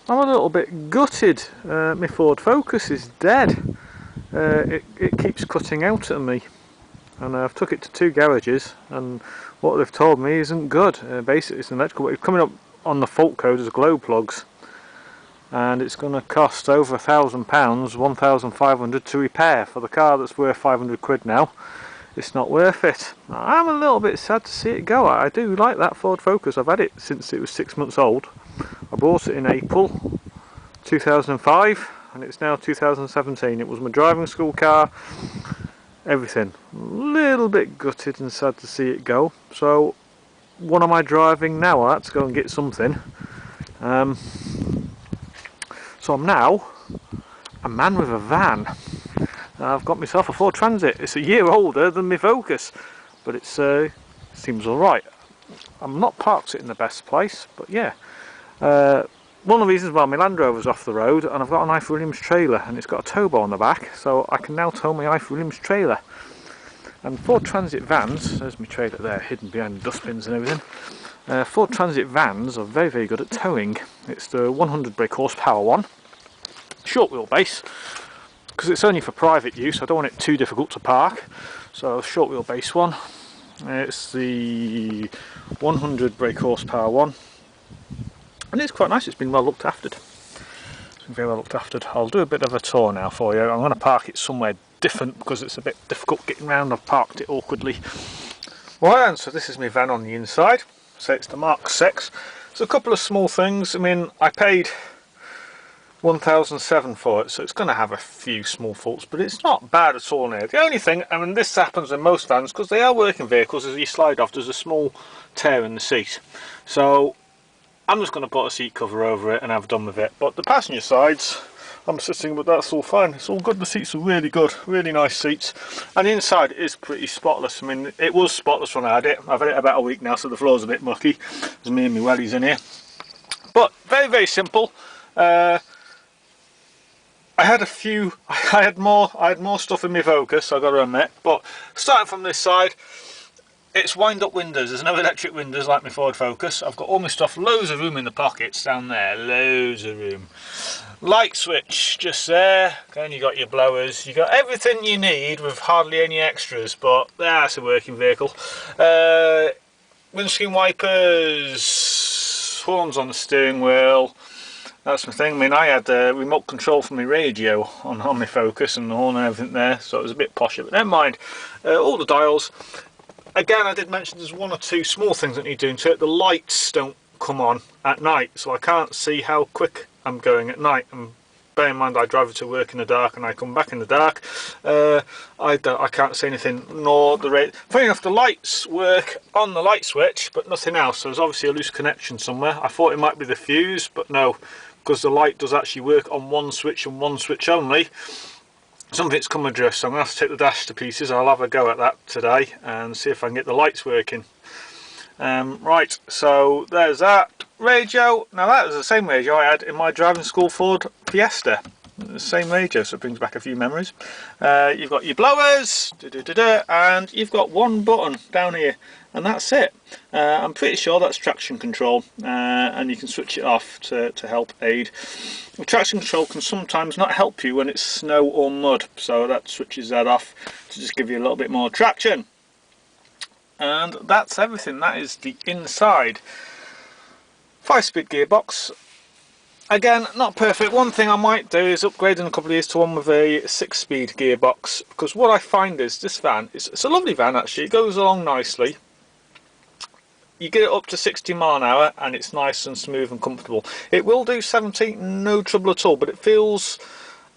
I'm a little bit gutted. My Ford Focus is dead. It keeps cutting out at me, and I've took it to 2 garages, and what they've told me isn't good. Basically it's an electrical, it's coming up on the fault code as glow plugs, and it's going to cost over £1,000, 1,500 to repair. For the car that's worth 500 quid now, it's not worth it. I'm a little bit sad to see it go. I do like that Ford Focus. I've had it since it was 6 months old. I bought it in April 2005 and it's now 2017. It was my driving school car, everything. A little bit gutted and sad to see it go. So what am I driving now? I had to go and get something. So I'm now a man with a van. I've got myself a Ford Transit. It's a year older than my Focus, but it seems alright. I'm not parked it in the best place, but yeah. One of the reasons why my Land Rover's off the road, and I've got an Ife Williams trailer, and it's got a tow bar on the back, so I can now tow my Ife Williams trailer. And Ford Transit vans, there's my trailer there, hidden behind the dustbins and everything. Ford Transit vans are very, very good at towing. It's the 100 brake horsepower one, short wheelbase, because it's only for private use. I don't want it too difficult to park, so short wheelbase one. It's the 100 brake horsepower one, and it's quite nice. It's been well looked after. It's been very well looked after. I'll do a bit of a tour now for you. I'm going to park it somewhere different because it's a bit difficult getting around. I've parked it awkwardly. Right, and so this is my van on the inside. So it's the Mark 6. There's a couple of small things. I mean, I paid 1,007 for it, so it's going to have a few small faults, but it's not bad at all now. The only thing, I mean, this happens in most vans because they are working vehicles. As you slide off, there's a small tear in the seat, so I'm just going to put a seat cover over it and have done with it. But the passenger sides, I'm sitting, but that's all fine. It's all good. The seats are really good, really nice seats, and the inside is pretty spotless. I mean, it was spotless when I had it. I've had it about a week now, so the floor's a bit mucky. There's me and my wellies in here, but very, very simple. I had more stuff in my Focus, I got to admit, but starting from this side, it's wind up windows. There's no electric windows like my Ford Focus. I've got all my stuff, loads of room in the pockets down there, loads of room. Light switch just there, and you got your blowers, you got everything you need with hardly any extras, but that's a working vehicle. Windscreen wipers, horns on the steering wheel. That's my thing. I mean, I had remote control for my radio on my Focus and the horn and everything there, so it was a bit posher, but never mind. All the dials. Again, I did mention there's one or two small things that need doing to it. The lights don't come on at night, so I can't see how quick I'm going at night. And bear in mind, I drive it to work in the dark and I come back in the dark. I can't see anything, nor the radio. Funny enough, the lights work on the light switch, but nothing else. So there's obviously a loose connection somewhere. I thought it might be the fuse, but no, because the light does actually work on one switch and one switch only. Something's come adrift, so I'm going to have to take the dash to pieces. I'll have a go at that today and see if I can get the lights working. Right, so there's that. Radio, now that was the same radio I had in my driving school Ford Fiesta. The same radio, so it brings back a few memories. You've got your blowers, and you've got one button down here, and that's it. I'm pretty sure that's traction control, and you can switch it off to help aid. The traction control can sometimes not help you when it's snow or mud, so that switches that off to just give you a little bit more traction. And that's everything. That is the inside. 5-speed gearbox. Again, not perfect. One thing I might do is upgrade in a couple of years to one with a 6-speed gearbox, because what I find is this van, it's a lovely van actually, it goes along nicely. You get it up to 60 mile an hour and it's nice and smooth and comfortable. It will do 70, no trouble at all, but it feels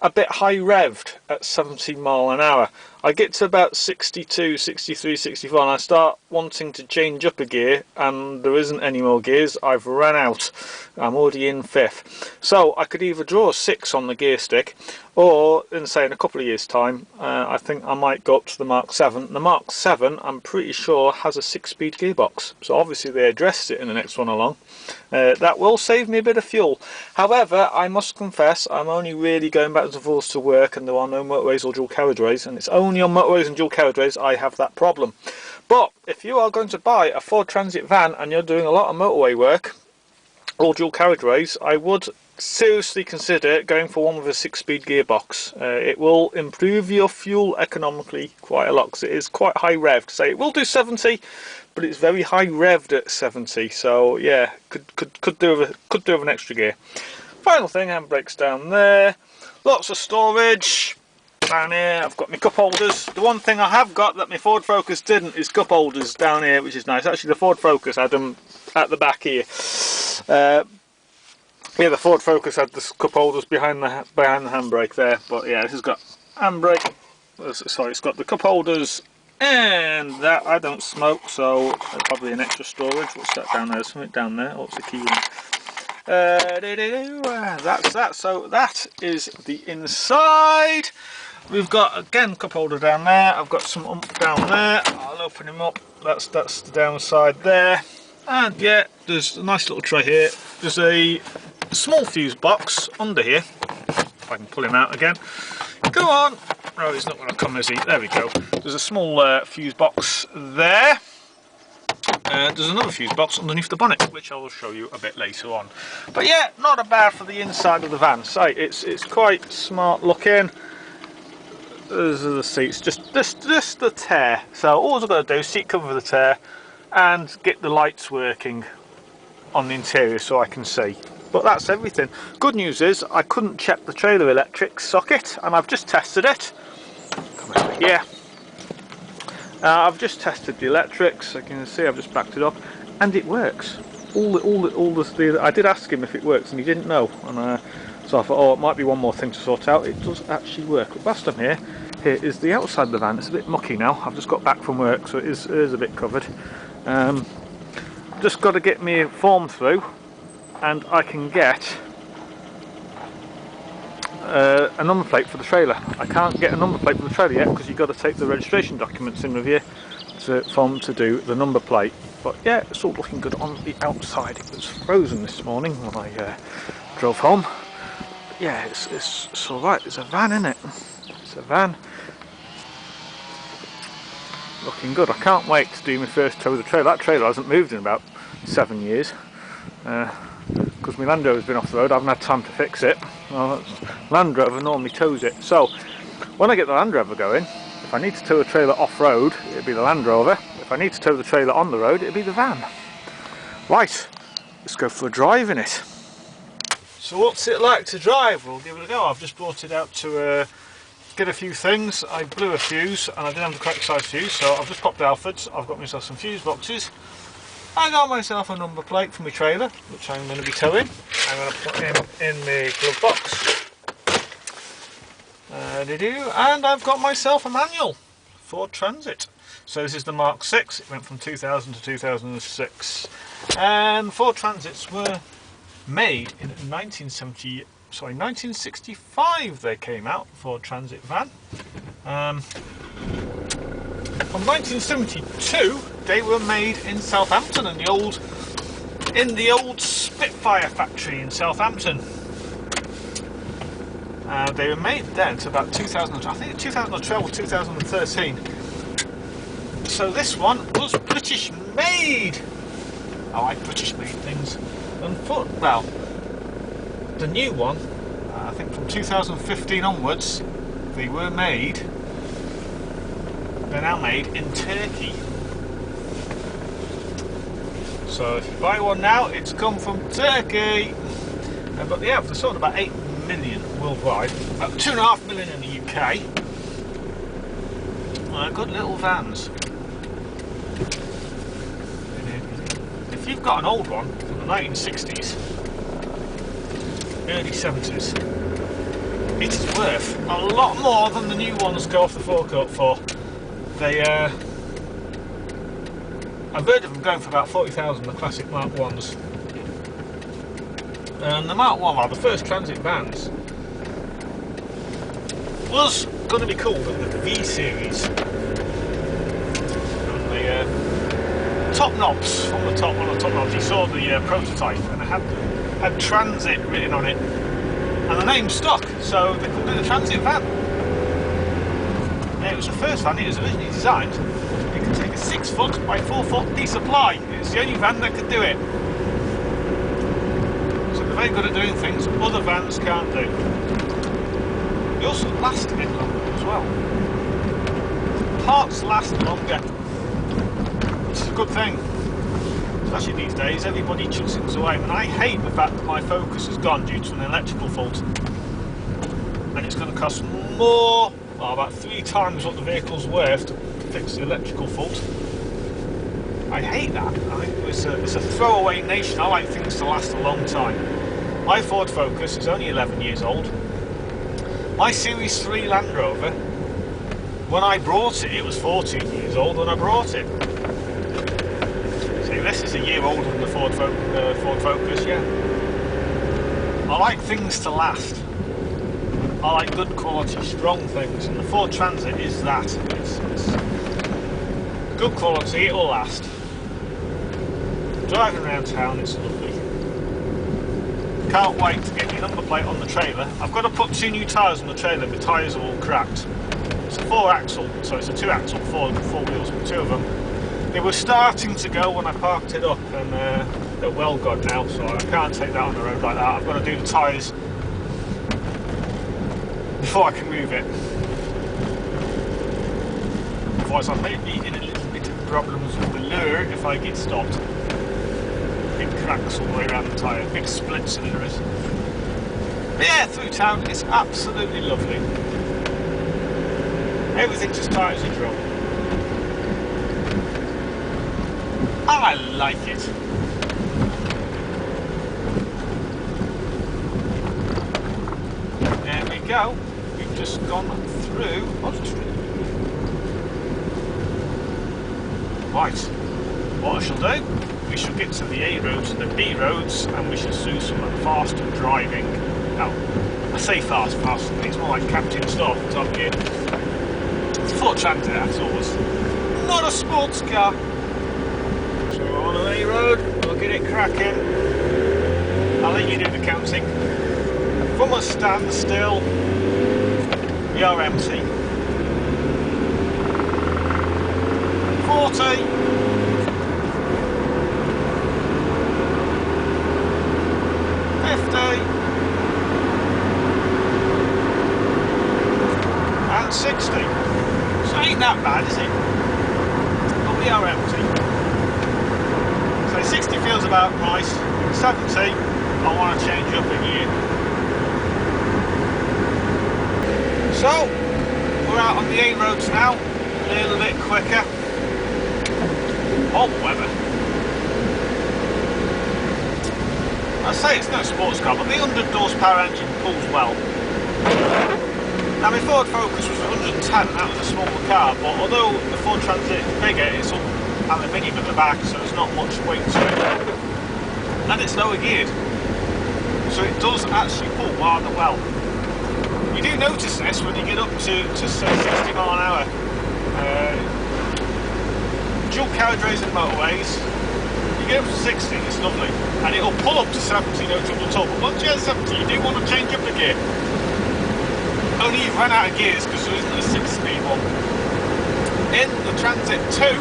a bit high revved at 70 mile an hour. I get to about 62, 63, 64 and I start wanting to change up a gear and there isn't any more gears. I've run out. I'm already in 5th. So I could either draw a 6 on the gear stick, or in say in a couple of years time I think I might go up to the Mark 7. The Mark 7 I'm pretty sure has a 6-speed gearbox, so obviously they addressed it in the next one along. That will save me a bit of fuel. However, I must confess I'm only really going back and forth to work and there are no motorways or dual carriageways, and it's only on motorways and dual carriageways I have that problem. But if you are going to buy a Ford Transit van and you're doing a lot of motorway work or dual carriageways, I would seriously consider going for one with a 6-speed gearbox. It will improve your fuel economically quite a lot, because it is quite high revved. So it will do 70, but it's very high revved at 70. So yeah, could do with an extra gear. Final thing, handbrake's down there. Lots of storage down here. I've got my cup holders. The one thing I have got that my Ford Focus didn't is cup holders down here, which is nice. Actually, the Ford Focus had them at the back here. Yeah, the Ford Focus had the cup holders behind the handbrake there, but yeah, this has got handbrake. Sorry, it's got the cup holders, and that I don't smoke, so probably an extra storage. What's that down there? There's something down there. Oh, it's a key ring. That's that. So that is the inside. We've got again cup holder down there. I've got some ump down there. I'll open him up. That's the downside there. And yeah, there's a nice little tray here. There's a small fuse box under here. If I can pull him out again. Go on. Oh, he's not going to come, is he? There we go. There's a small fuse box there. There's another fuse box underneath the bonnet, which I will show you a bit later on. But yeah, not a bad for the inside of the van. So it's quite smart looking. Those are the seats, just the tear. So all I've got to do is seat cover the tear and get the lights working on the interior so I can see. But that's everything. Good news is I couldn't check the trailer electric socket, and I've just tested it. Come over here. I've just tested the electrics. I can see I've just backed it up, and it works. I did ask him if it works, and he didn't know. And so I thought, oh, it might be one more thing to sort out. It does actually work. But whilst I'm here is the outside of the van. It's a bit mucky now. I've just got back from work, so it is a bit covered. Just got to get my form through, and I can get a number plate for the trailer. I can't get a number plate for the trailer yet because you've got to take the registration documents in with you to do the number plate. But yeah, it's all looking good on the outside. It was frozen this morning when I drove home. But yeah, it's alright. It's a van, isn't it? It's a van. Looking good. I can't wait to do my first tow of the trailer. That trailer hasn't moved in about 7 years. Because my Land Rover's been off the road, I haven't had time to fix it. Well, Land Rover normally tows it. So when I get the Land Rover going, if I need to tow a trailer off-road, it'll be the Land Rover. If I need to tow the trailer on the road, it'll be the van. Right, let's go for a drive in it. So what's it like to drive? We'll give it a go. I've just brought it out to get a few things. I blew a fuse and I didn't have the correct size fuse, so I've just popped Alfred's. I've got myself some fuse boxes. I got myself a number plate for my trailer, which I'm going to be towing. I'm going to put him in the glove box. And I've got myself a manual Ford Transit. So this is the Mark 6. It went from 2000 to 2006. And Ford Transits were made in 1965 they came out, Ford Transit van. From 1972 they were made in Southampton, in the old Spitfire factory in Southampton. They were made then to about 2000, I think 2012 or 2013. So this one was British made. I like British made things. And well, the new one, I think from 2015 onwards, they were made. They're now made in Turkey. So if you buy one now, it's come from Turkey. But yeah, they're sold about 8 million worldwide, about 2.5 million in the UK. Good little vans. If you've got an old one from the 1960s, early 70s, it is worth a lot more than the new ones go off the forecourt for. They, I've heard of them going for about 40,000, the classic Mark 1s. And the Mark 1, the first transit vans, was going to be called the V series. And the top knobs, on the top, one of the top knobs, you saw the prototype, and it had transit written on it. And the name stuck, so they called it a transit van. And it was the first van. It was originally designed. It could take a 6 foot by 4 foot piece of ply. It's the only van that could do it. So the very good at doing things other vans can't do. They also last a bit longer as well. Parts last longer, which is a good thing. Especially these days, everybody chucks things away. And I hate the fact that my Focus has gone due to an electrical fault. And it's going to cost more, about 3 times what the vehicle's worth to fix the electrical fault. I hate that. I think it's a throwaway nation. I like things to last a long time. My Ford Focus is only 11 years old. My Series 3 Land Rover, when I brought it, it was 14 years old when I brought it. See, this is a year older than the Ford Focus, yeah. I like things to last. I like good quality, strong things, and the Ford Transit is that. It's good quality, it'll last. Driving around town, it's lovely. Can't wait to get your number plate on the trailer. I've got to put 2 new tyres on the trailer, the tyres are all cracked. It's a 4-axle, so it's a 2-axle, 4 wheels, but 2 of them. They were starting to go when I parked it up, and they're well gone now, so I can't take that on the road like that. I've got to do the tyres before I can move it. Otherwise I may be in a little bit of problems with the lure if I get stopped. Big cracks all the way around the tyre, big splits in there is. But yeah, through town it's absolutely lovely. Everything's as tight as a drum. I like it. There we go. We've just gone through Odd Street. Right, what I shall do, we shall get to the A roads and the B roads, and we shall do some fast driving. Now, I say fast, it's more like Captain Star from Top Gear. It's a Ford Transit, that's always not a sports car. So we're on an A road, we'll get it cracking. I'll let you do the counting. From a standstill, we are empty. 40. 50. And 60. So it ain't that bad, is it? But we are empty. So 60 feels about right. 70, I want to change up a gear. So, we're out on the A roads now, a little bit quicker. Hot weather. I say it's no sports car, but the 100 horsepower engine pulls well. Now my Ford Focus was 110, and that was a smaller car, but although the Ford Transit is bigger, it's all aluminium at the back, so there's not much weight to it. And it's lower geared, so it does actually pull rather well. You do notice this when you get up to say 60 mile an hour. Dual carriageways and motorways, you get up to 60, it's lovely, and it'll pull up to 70, no trouble at all. But once you're at 70, you do want to change up the gear. Only you've run out of gears because there isn't a 6-speed one. In the Transit 2,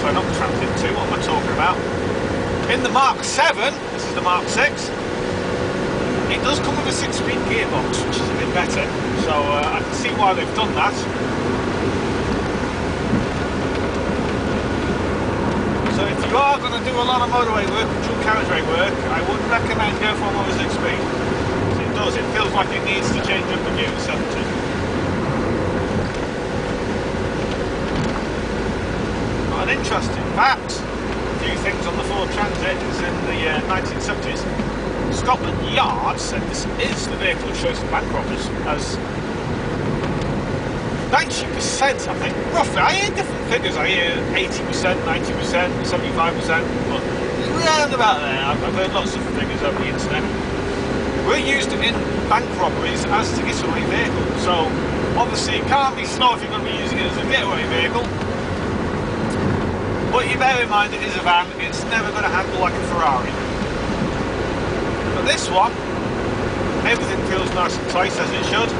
sorry, not the Transit 2, what am I talking about? In the Mark 7, this is the Mark 6. It does come with a 6-speed gearbox, which is a bit better, so I can see why they've done that. So if you are going to do a lot of motorway work and dual carriageway work, I would recommend going for another 6-speed. It feels like it needs to change up the gear at 70. Got an interesting fact, a few things on the Ford Transit is in the 1970s. Scotland Yard said this is the vehicle of choice for bank robbers, as 90%, I think, roughly. I hear different figures. I hear 80%, 90%, 75%, but around about there. I've heard lots of figures over the internet. We're used in bank robberies as a getaway vehicle, so obviously it can't be slow if you're going to be using it as a getaway vehicle. But you bear in mind it is a van, it's never going to handle like a Ferrari. But this one, everything feels nice and tight as it should.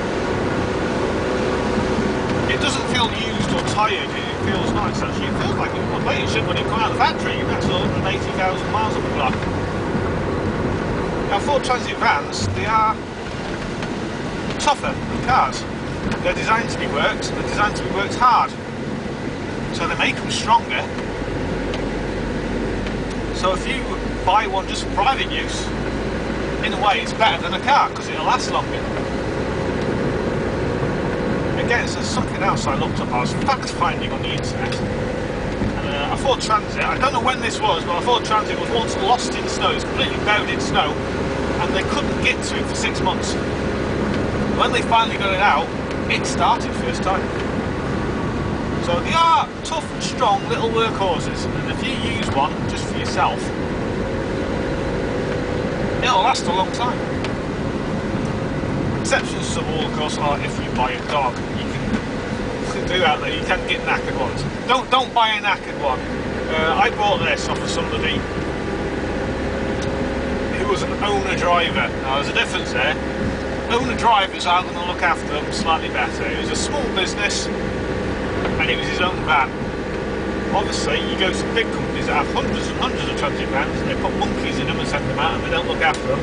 It doesn't feel used or tired, it feels nice actually. It feels like it should when it comes out of the factory. That's 180,000 miles on the clock. Now Ford Transit vans, they are tougher than cars. They're designed to be worked, and they're designed to be worked hard. So they make them stronger. So if you buy one just for private use, in a way it's better than a car because it'll last longer. Again, so there's something else I looked up. I was fact finding on the internet. A Ford Transit, I don't know when this was, but a Ford Transit was once lost in snow. It's completely buried in snow, and they couldn't get to it for 6 months. When they finally got it out, it started first time. So they are tough and strong little workhorses, and if you use one just for yourself, it'll last a long time. Exceptions to the rule, of course, are if you buy a dog. You can do that, you can get knackered ones. Don't buy a knackered one. I bought this off of somebody who was an owner-driver. Now there's a difference there. Owner-drivers are going to look after them slightly better. It was a small business, and it was his own van. Obviously, you go to big companies that have hundreds and hundreds of transit vans, and they put monkeys in them and send them out, and they don't look after them.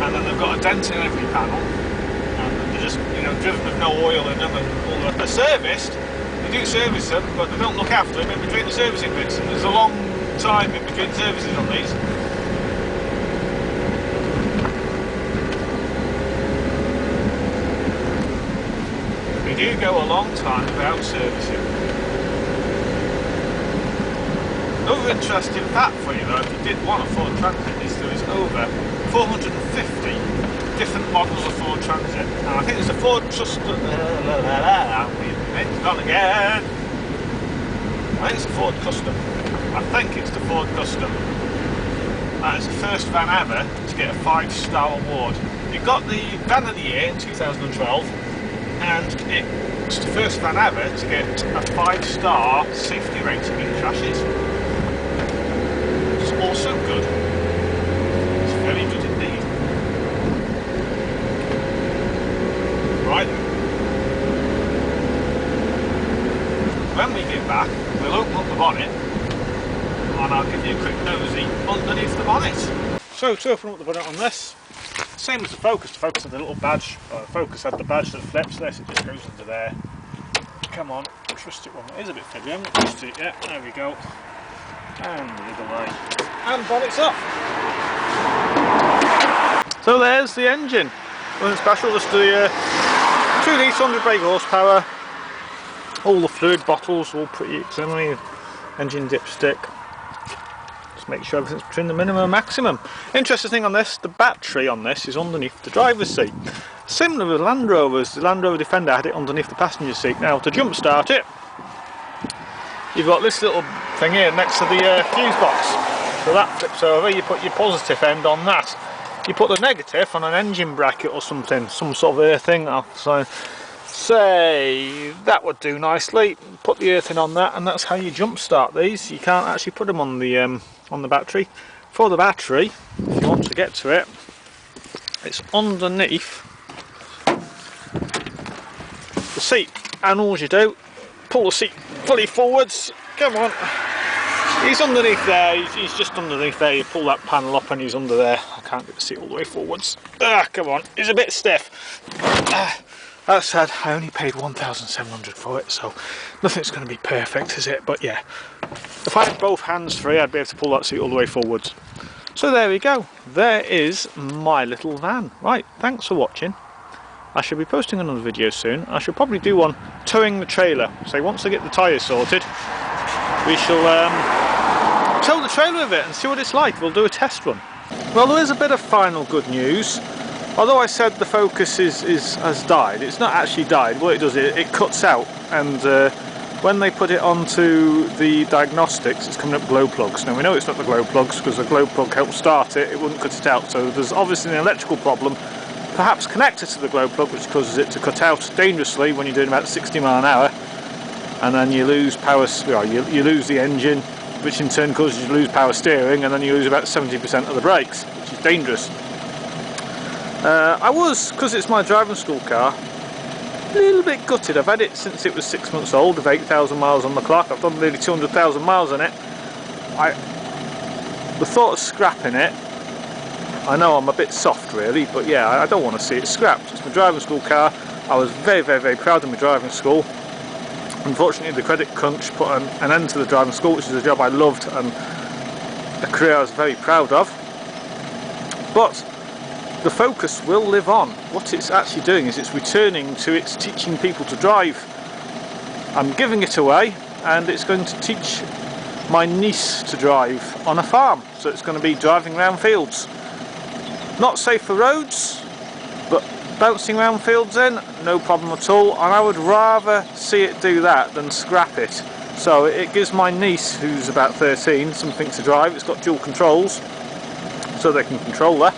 And then they've got a dent in every panel, and they're just, you know, driven with no oil in them, and all that. They're serviced. They do service them, but they don't look after them in between the servicing bits, and there's a long time in between services on these. They do go a long time without servicing. Another interesting fact for you though, if you did want a Ford Transit, is there is over 450 different models of Ford Transit. And I think there's a Ford Custom. It's gone again. I think it's a Ford Custom. I think it's the Ford Custom. That is the first van ever to get a 5-star award. It got the Van of the Year in 2012, and it's the first van ever to get a 5-star safety rating in crashes. It's also good. It's very good indeed. Right. When we get back, we'll open up the bonnet, and I'll give you a quick nosy underneath the bonnet. So to open up the bonnet on this, same as the Focus had the little badge. The Focus had the badge that flips this, it just goes under there. Come on, trust it one. It is a bit fiddly, I haven't trusted it yet. There we go. And the other way. And bonnet's up. So there's the engine. Nothing special, just the 2 litre 100 brake horsepower. All the fluid bottles, all pretty extremely. Engine dipstick. Just make sure everything's between the minimum and maximum. Interesting thing on this, the battery on this is underneath the driver's seat. Similar with Land Rovers, the Land Rover Defender had it underneath the passenger seat. Now to jump start it, you've got this little thing here next to the fuse box. So that flips over, you put your positive end on that. You put the negative on an engine bracket or something, some sort of earthing. So say that would do nicely. Put the earthing on that, and that's how you jump start these. You can't actually put them on the battery. For the battery, if you want to get to it, it's underneath the seat, and all you do, pull the seat fully forwards. Come on, he's underneath there. He's just underneath there. You pull that panel up, and he's under there. I can't get the seat all the way forwards. Come on, he's a bit stiff. That said, I only paid 1,700 for it, so nothing's going to be perfect, is it? But yeah, if I had both hands free, I'd be able to pull that seat all the way forwards. So there we go. There is my little van. Right, thanks for watching. I shall be posting another video soon. I shall probably do one towing the trailer. So once I get the tyres sorted, we shall tow the trailer with it and see what it's like. We'll do a test run. Well, there is a bit of final good news. Although I said the Focus has died, it's not actually died. What it does is it cuts out, and when they put it onto the diagnostics, it's coming up glow plugs. Now we know it's not the glow plugs because the glow plug helped start it, it wouldn't cut it out. So there's obviously an electrical problem, perhaps connected to the glow plug, which causes it to cut out dangerously when you're doing about 60 miles an hour, and then you lose power. Well, you lose the engine, which in turn causes you to lose power steering, and then you lose about 70% of the brakes, which is dangerous. I was, because it's my driving school car, a little bit gutted. I've had it since it was 6 months old, with 8,000 miles on the clock. I've done nearly 200,000 miles on it. the thought of scrapping it, I know I'm a bit soft really, but yeah, I don't want to see it scrapped. It's my driving school car. I was very, very, very proud of my driving school. Unfortunately, the credit crunch put an end to the driving school, which is a job I loved and a career I was very proud of. But the Focus will live on. What it's actually doing is it's returning to its teaching people to drive. I'm giving it away, and it's going to teach my niece to drive on a farm. So it's going to be driving around fields. Not safe for roads, but bouncing around fields then, no problem at all. And I would rather see it do that than scrap it. So it gives my niece, who's about 13, something to drive. It's got dual controls, so they can control that.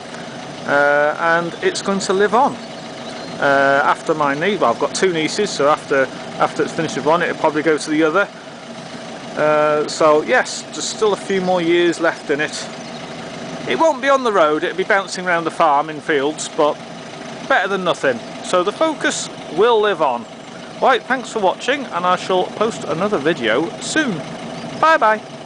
And it's going to live on. After my niece, well, I've got two nieces, so after it's finished with one, it'll probably go to the other. So yes, there's still a few more years left in it. It won't be on the road, it'll be bouncing around the farm in fields, but better than nothing. So the Focus will live on. Right, thanks for watching, and I shall post another video soon. Bye bye.